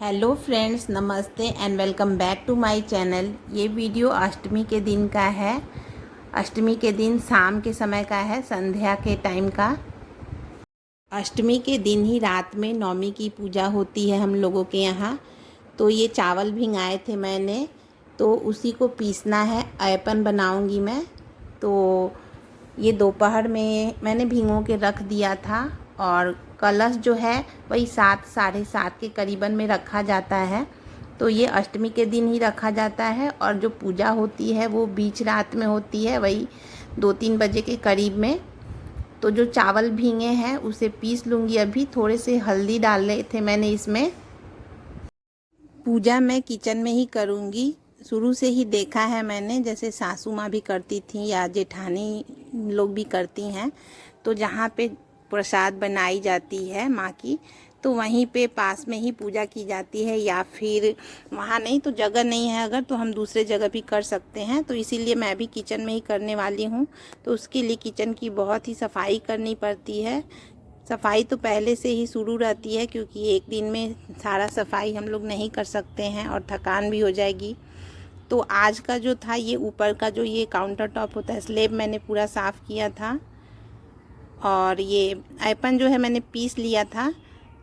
Hello friends, नमस्ते and welcome back to my channel. ये video Ashtami के दिन का है। अष्टमी के दिन शाम के समय का है, संध्या के टाइम का। अष्टमी के दिन ही रात में नवमी की पूजा होती है हम लोगों के यहाँ। तो ये चावल भिंगाए थे मैंने, तो उसी को पीसना है। अयपन बनाऊंगी मैं। तो ये दोपहर में मैंने भिगो के रख दिया था। और कलश जो है वही 7 साढ़े 7 के करीबन में रखा जाता है। तो ये अष्टमी के दिन ही रखा जाता है और जो पूजा होती है वो बीच रात में होती है, वही 2-3 बजे के करीब में। तो जो चावल भीगे हैं उसे पीस लूँगी। अभी थोड़े से हल्दी डाल रहे थे मैंने इसमें। पूजा मैं किचन में ही करूँगी। शुरू से ही देखा है मैंने, जैसे सासू माँ भी करती थी या जेठानी लोग भी करती हैं। तो जहाँ पे प्रसाद बनाई जाती है माँ की, तो वहीं पे पास में ही पूजा की जाती है। या फिर वहाँ नहीं तो जगह नहीं है अगर, तो हम दूसरे जगह भी कर सकते हैं। तो इसीलिए मैं भी किचन में ही करने वाली हूँ। तो उसके लिए किचन की बहुत ही सफाई करनी पड़ती है। सफाई तो पहले से ही शुरू रहती है, क्योंकि एक दिन में सारा सफाई हम लोग नहीं कर सकते हैं और थकान भी हो जाएगी। तो आज का जो था, ये ऊपर का जो ये काउंटर टॉप होता है, स्लेब मैंने पूरा साफ़ किया था। और ये ऐपन जो है मैंने पीस लिया था।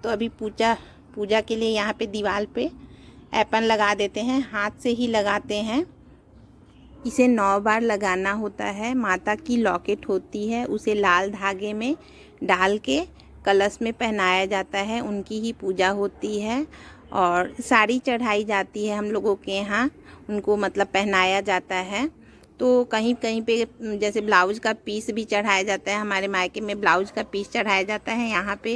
तो अभी पूजा के लिए यहाँ पे दीवार पे ऐपन लगा देते हैं। हाथ से ही लगाते हैं। इसे 9 बार लगाना होता है। माता की लॉकेट होती है, उसे लाल धागे में डाल के कलश में पहनाया जाता है। उनकी ही पूजा होती है। और साड़ी चढ़ाई जाती है हम लोगों के यहाँ, उनको मतलब पहनाया जाता है। तो कहीं कहीं पे जैसे ब्लाउज़ का पीस भी चढ़ाया जाता है। हमारे मायके में ब्लाउज़ का पीस चढ़ाया जाता है। यहाँ पे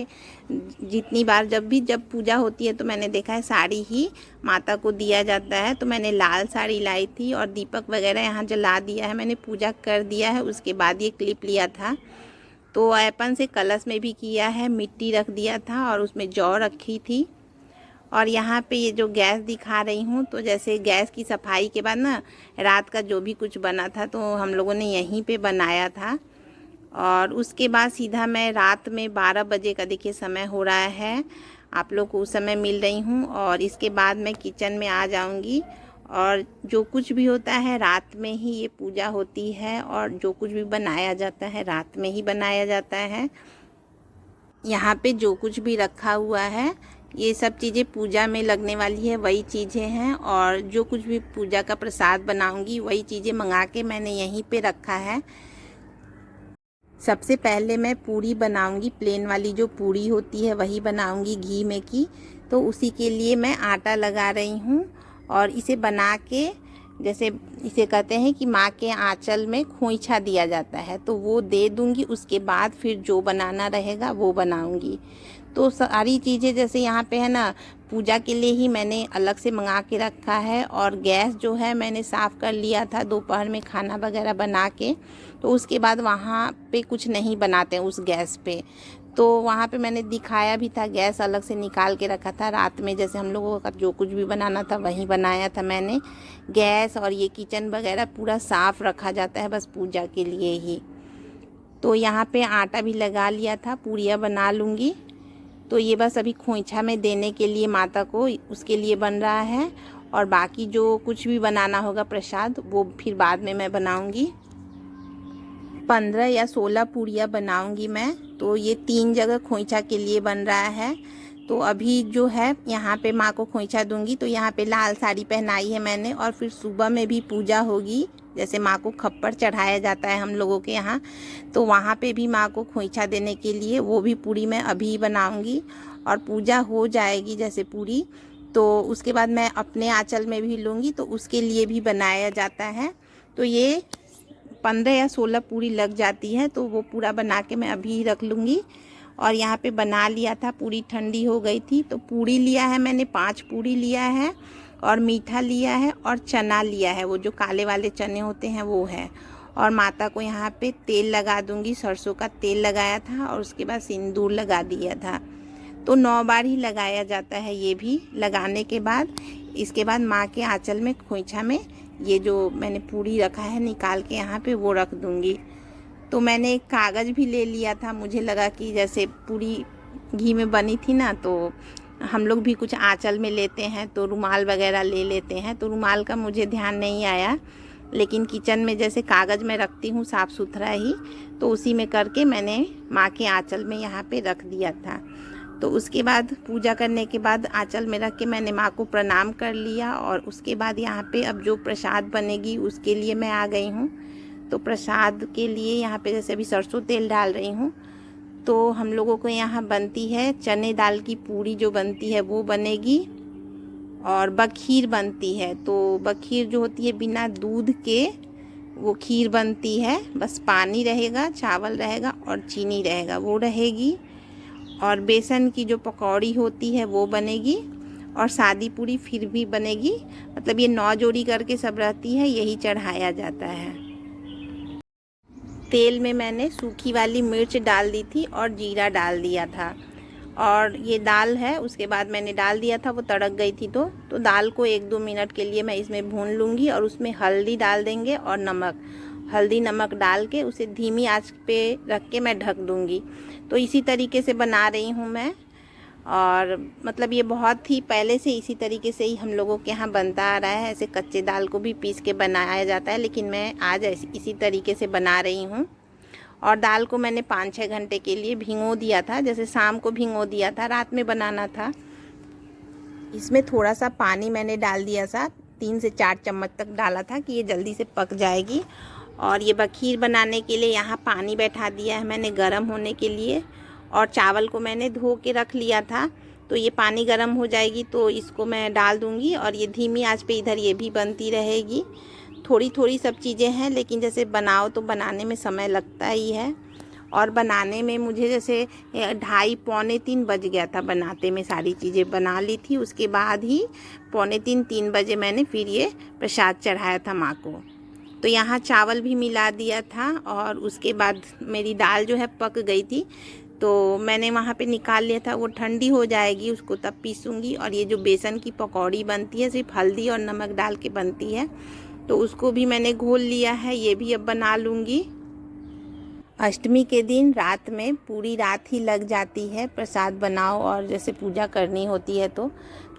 जितनी बार जब पूजा होती है तो मैंने देखा है साड़ी ही माता को दिया जाता है। तो मैंने लाल साड़ी लाई थी और दीपक वगैरह यहाँ जला दिया है। मैंने पूजा कर दिया है, उसके बाद ये क्लिप लिया था। तो ऐपन से कलश में भी किया है, मिट्टी रख दिया था और उसमें जौ रखी थी। और यहाँ पे ये जो गैस दिखा रही हूँ, तो जैसे गैस की सफाई के बाद ना, रात का जो भी कुछ बना था तो हम लोगों ने यहीं पे बनाया था। और उसके बाद सीधा मैं रात में 12 बजे का देखिए समय हो रहा है, आप लोग को उस समय मिल रही हूँ। और इसके बाद मैं किचन में आ जाऊँगी। और जो कुछ भी होता है रात में ही ये पूजा होती है, और जो कुछ भी बनाया जाता है रात में ही बनाया जाता है। यहाँ पे जो कुछ भी रखा हुआ है ये सब चीज़ें पूजा में लगने वाली है, वही चीज़ें हैं। और जो कुछ भी पूजा का प्रसाद बनाऊंगी वही चीज़ें मंगा के मैंने यहीं पे रखा है। सबसे पहले मैं पूड़ी बनाऊंगी, प्लेन वाली जो पूड़ी होती है वही बनाऊंगी घी में की। तो उसी के लिए मैं आटा लगा रही हूँ। और इसे बना के, जैसे इसे कहते हैं कि माँ के आंचल में खोइछा दिया जाता है, तो वो दे दूंगी। उसके बाद फिर जो बनाना रहेगा वो बनाऊंगी। तो सारी चीज़ें जैसे यहाँ पे है ना, पूजा के लिए ही मैंने अलग से मंगा के रखा है। और गैस जो है मैंने साफ़ कर लिया था दोपहर में खाना वगैरह बना के। तो उसके बाद वहाँ पे कुछ नहीं बनाते उस गैस पे। तो वहाँ पे मैंने दिखाया भी था, गैस अलग से निकाल के रखा था। रात में जैसे हम लोगों का जो कुछ भी बनाना था वहीं बनाया था मैंने। गैस और ये किचन वगैरह पूरा साफ़ रखा जाता है बस पूजा के लिए ही। तो यहाँ पे आटा भी लगा लिया था, पूड़ियाँ बना लूँगी। तो ये बस अभी खोइछा में देने के लिए माता को, उसके लिए बन रहा है। और बाकी जो कुछ भी बनाना होगा प्रसाद वो फिर बाद में मैं बनाऊँगी। 15 या 16 पूड़ियाँ बनाऊंगी मैं। तो ये 3 जगह खोइछा के लिए बन रहा है। तो अभी जो है यहाँ पे माँ को खोइछा दूंगी। तो यहाँ पे लाल साड़ी पहनाई है मैंने। और फिर सुबह में भी पूजा होगी, जैसे माँ को खप्पर चढ़ाया जाता है हम लोगों के यहाँ, तो वहाँ पे भी माँ को खोइछा देने के लिए वो भी पूड़ी मैं अभी बनाऊंगी। और पूजा हो जाएगी जैसे पूरी, तो उसके बाद मैं अपने आंचल में भी लूँगी, तो उसके लिए भी बनाया जाता है। तो ये 15 या 16 पूरी लग जाती है। तो वो पूरा बना के मैं अभी रख लूँगी। और यहाँ पे बना लिया था, पूरी ठंडी हो गई थी। तो पूरी लिया है मैंने, 5 पूरी लिया है। और मीठा लिया है और चना लिया है, वो जो काले वाले चने होते हैं वो है। और माता को यहाँ पे तेल लगा दूँगी, सरसों का तेल लगाया था और उसके बाद सिंदूर लगा दिया था। तो 9 बार ही लगाया जाता है ये भी। लगाने के बाद इसके बाद माँ के आंचल में खोइछा में ये जो मैंने पूड़ी रखा है निकाल के यहाँ पे वो रख दूँगी। तो मैंने एक कागज़ भी ले लिया था, मुझे लगा कि जैसे पूड़ी घी में बनी थी ना, तो हम लोग भी कुछ आंचल में लेते हैं तो रुमाल वगैरह ले लेते हैं, तो रुमाल का मुझे ध्यान नहीं आया, लेकिन किचन में जैसे कागज़ में रखती हूँ साफ़ सुथरा ही, तो उसी में करके मैंने माँ के आंचल में यहाँ पे रख दिया था। तो उसके बाद पूजा करने के बाद आंचल में रख के मैंने माँ को प्रणाम कर लिया, और उसके बाद यहाँ पे अब जो प्रसाद बनेगी उसके लिए मैं आ गई हूँ। तो प्रसाद के लिए यहाँ पे जैसे अभी सरसों तेल डाल रही हूँ, तो हम लोगों को यहाँ बनती है चने दाल की पूरी, जो बनती है वो बनेगी, और बखीर बनती है। तो बखीर जो होती है बिना दूध के वो खीर बनती है, बस पानी रहेगा, चावल रहेगा और चीनी रहेगा, वो रहेगी। और बेसन की जो पकौड़ी होती है वो बनेगी, और सादी पूरी फिर भी बनेगी। मतलब ये 9 जोड़ी करके सब रहती है, यही चढ़ाया जाता है। तेल में मैंने सूखी वाली मिर्च डाल दी थी और जीरा डाल दिया था, और ये दाल है उसके बाद मैंने डाल दिया था, वो तड़क गई थी। तो दाल को 1-2 मिनट के लिए मैं इसमें भून लूँगी, और उसमें हल्दी डाल देंगे और नमक, हल्दी नमक डाल के उसे धीमी आंच पे रख के मैं ढक दूँगी। तो इसी तरीके से बना रही हूँ मैं, और मतलब ये बहुत ही पहले से इसी तरीके से ही हम लोगों के यहाँ बनता आ रहा है। ऐसे कच्चे दाल को भी पीस के बनाया जाता है, लेकिन मैं आज इसी तरीके से बना रही हूँ। और दाल को मैंने 5-6 घंटे के लिए भिगो दिया था, जैसे शाम को भिगो दिया था, रात में बनाना था। इसमें थोड़ा सा पानी मैंने डाल दिया था, 3 से 4 चम्मच तक डाला था कि ये जल्दी से पक जाएगी। और ये बखीर बनाने के लिए यहाँ पानी बैठा दिया है मैंने गर्म होने के लिए, और चावल को मैंने धो के रख लिया था। तो ये पानी गर्म हो जाएगी तो इसको मैं डाल दूँगी, और ये धीमी आंच पे इधर ये भी बनती रहेगी। थोड़ी थोड़ी सब चीज़ें हैं, लेकिन जैसे बनाओ तो बनाने में समय लगता ही है। और बनाने में मुझे जैसे 2:30-3 बज गया था बनाते में, सारी चीज़ें बना ली थी। उसके बाद ही 2:45-3 बजे मैंने फिर ये प्रसाद चढ़ाया था माँ को। तो यहाँ चावल भी मिला दिया था, और उसके बाद मेरी दाल जो है पक गई थी, तो मैंने वहाँ पे निकाल लिया था। वो ठंडी हो जाएगी, उसको तब पीसूँगी। और ये जो बेसन की पकौड़ी बनती है सिर्फ हल्दी और नमक डाल के बनती है, तो उसको भी मैंने घोल लिया है, ये भी अब बना लूँगी। अष्टमी के दिन रात में पूरी रात ही लग जाती है प्रसाद बनाओ, और जैसे पूजा करनी होती है तो,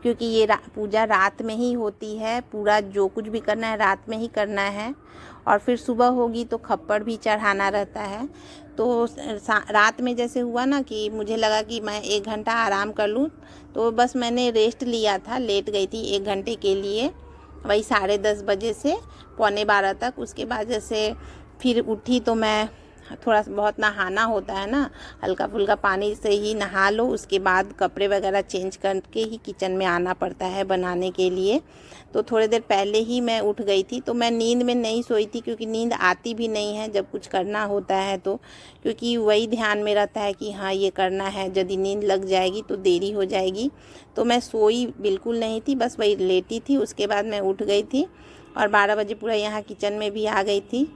क्योंकि ये पूजा रात में ही होती है, पूरा जो कुछ भी करना है रात में ही करना है। और फिर सुबह होगी तो खप्पड़ भी चढ़ाना रहता है। तो रात में जैसे हुआ ना कि मुझे लगा कि मैं 1 घंटा आराम कर लूँ, तो बस मैंने रेस्ट लिया था, लेट गई थी 1 घंटे के लिए, वही 10:30 बजे से 11:45 तक। उसके बाद जैसे फिर उठी तो मैं थोड़ा बहुत नहाना होता है ना, हल्का फुल्का पानी से ही नहा लो, उसके बाद कपड़े वगैरह चेंज करके ही किचन में आना पड़ता है बनाने के लिए। तो थोड़ी देर पहले ही मैं उठ गई थी। तो मैं नींद में नहीं सोई थी, क्योंकि नींद आती भी नहीं है जब कुछ करना होता है तो, क्योंकि वही ध्यान में रहता है कि हाँ ये करना है, यदि नींद लग जाएगी तो देरी हो जाएगी। तो मैं सोई बिल्कुल नहीं थी, बस वही लेटी थी। उसके बाद मैं उठ गई थी, और 12 बजे पूरा यहाँ किचन में भी आ गई थी।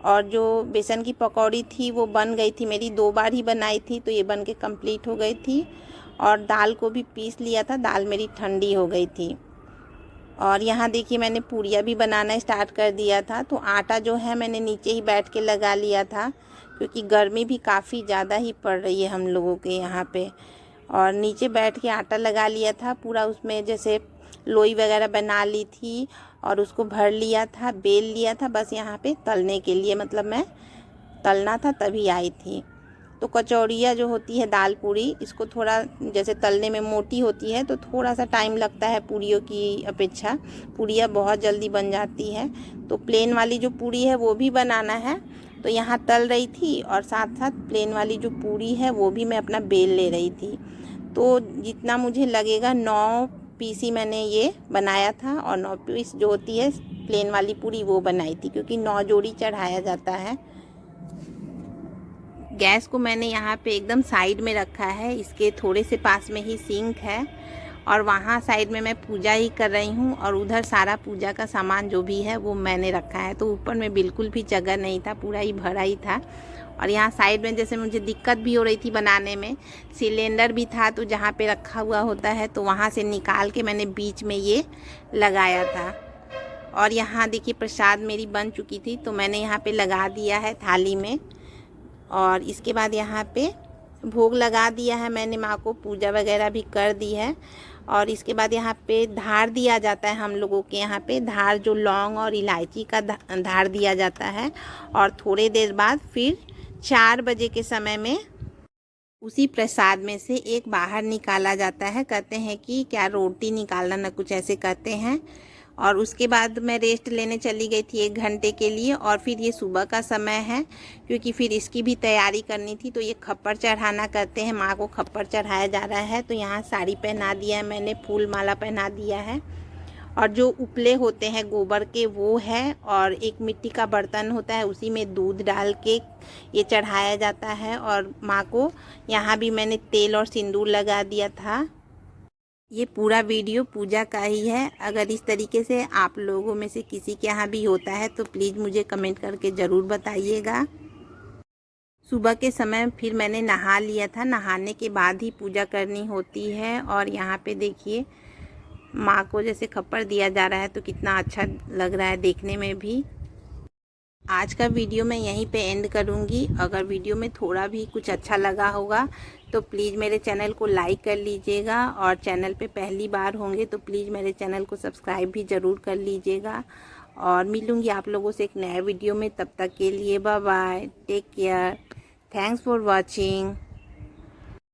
और जो बेसन की पकौड़ी थी वो बन गई थी, मेरी 2 बार ही बनाई थी, तो ये बन के कंप्लीट हो गई थी। और दाल को भी पीस लिया था, दाल मेरी ठंडी हो गई थी। और यहाँ देखिए मैंने पूरियाँ भी बनाना स्टार्ट कर दिया था। तो आटा जो है मैंने नीचे ही बैठ के लगा लिया था, क्योंकि गर्मी भी काफ़ी ज़्यादा ही पड़ रही है हम लोगों के यहाँ पे। और नीचे बैठ के आटा लगा लिया था पूरा, उसमें जैसे लोई वगैरह बना ली थी, और उसको भर लिया था, बेल लिया था, बस यहाँ पे तलने के लिए, मतलब मैं तलना था तभी आई थी। तो कचौड़ियाँ जो होती है दाल पूरी, इसको थोड़ा जैसे तलने में मोटी होती है तो थोड़ा सा टाइम लगता है पूरियों की अपेक्षा। पूरियाँ बहुत जल्दी बन जाती है। तो प्लेन वाली जो पूरी है वो भी बनाना है, तो यहाँ तल रही थी, और साथ साथ प्लेन वाली जो पूरी है वो भी मैं अपना बेल ले रही थी। तो जितना मुझे लगेगा 9 पीस ही मैंने ये बनाया था, और 9 पीस जो होती है प्लेन वाली पूरी वो बनाई थी, क्योंकि 9 जोड़ी चढ़ाया जाता है। गैस को मैंने यहाँ पे एकदम साइड में रखा है, इसके थोड़े से पास में ही सिंक है, और वहाँ साइड में मैं पूजा ही कर रही हूँ, और उधर सारा पूजा का सामान जो भी है वो मैंने रखा है। तो ऊपर में बिल्कुल भी जगह नहीं था, पूरा ही भरा ही था। और यहाँ साइड में जैसे मुझे दिक्कत भी हो रही थी बनाने में, सिलेंडर भी था, तो जहाँ पे रखा हुआ होता है तो वहाँ से निकाल के मैंने बीच में ये लगाया था। और यहाँ देखिए प्रसाद मेरी बन चुकी थी, तो मैंने यहाँ पे लगा दिया है थाली में। और इसके बाद यहाँ पे भोग लगा दिया है मैंने, माँ को पूजा वगैरह भी कर दी है। और इसके बाद यहाँ पे धार दिया जाता है, हम लोगों के यहाँ पे धार जो लौंग और इलायची का धार दिया जाता है। और थोड़ी देर बाद फिर 4 बजे के समय में उसी प्रसाद में से एक बाहर निकाला जाता है। कहते हैं कि क्या रोटी निकालना ना, कुछ ऐसे कहते हैं। और उसके बाद मैं रेस्ट लेने चली गई थी 1 घंटे के लिए। और फिर ये सुबह का समय है, क्योंकि फिर इसकी भी तैयारी करनी थी। तो ये खप्पर चढ़ाना कहते हैं, माँ को खप्पर चढ़ाया जा रहा है। तो यहाँ साड़ी पहना दिया है मैंने, फूल माला पहना दिया है। और जो उपले होते हैं गोबर के वो है, और एक मिट्टी का बर्तन होता है, उसी में दूध डाल के ये चढ़ाया जाता है। और माँ को यहाँ भी मैंने तेल और सिंदूर लगा दिया था। ये पूरा वीडियो पूजा का ही है। अगर इस तरीके से आप लोगों में से किसी के यहाँ भी होता है तो प्लीज़ मुझे कमेंट करके ज़रूर बताइएगा। सुबह के समय फिर मैंने नहा लिया था, नहाने के बाद ही पूजा करनी होती है। और यहाँ पे देखिए माँ को जैसे खप्पर दिया जा रहा है तो कितना अच्छा लग रहा है देखने में भी। आज का वीडियो मैं यहीं पे एंड करूँगी। अगर वीडियो में थोड़ा भी कुछ अच्छा लगा होगा तो प्लीज़ मेरे चैनल को लाइक कर लीजिएगा। और चैनल पे पहली बार होंगे तो प्लीज़ मेरे चैनल को सब्सक्राइब भी ज़रूर कर लीजिएगा। और मिलूँगी आप लोगों से एक नया वीडियो में, तब तक के लिए bye bye, take care, thanks for watching.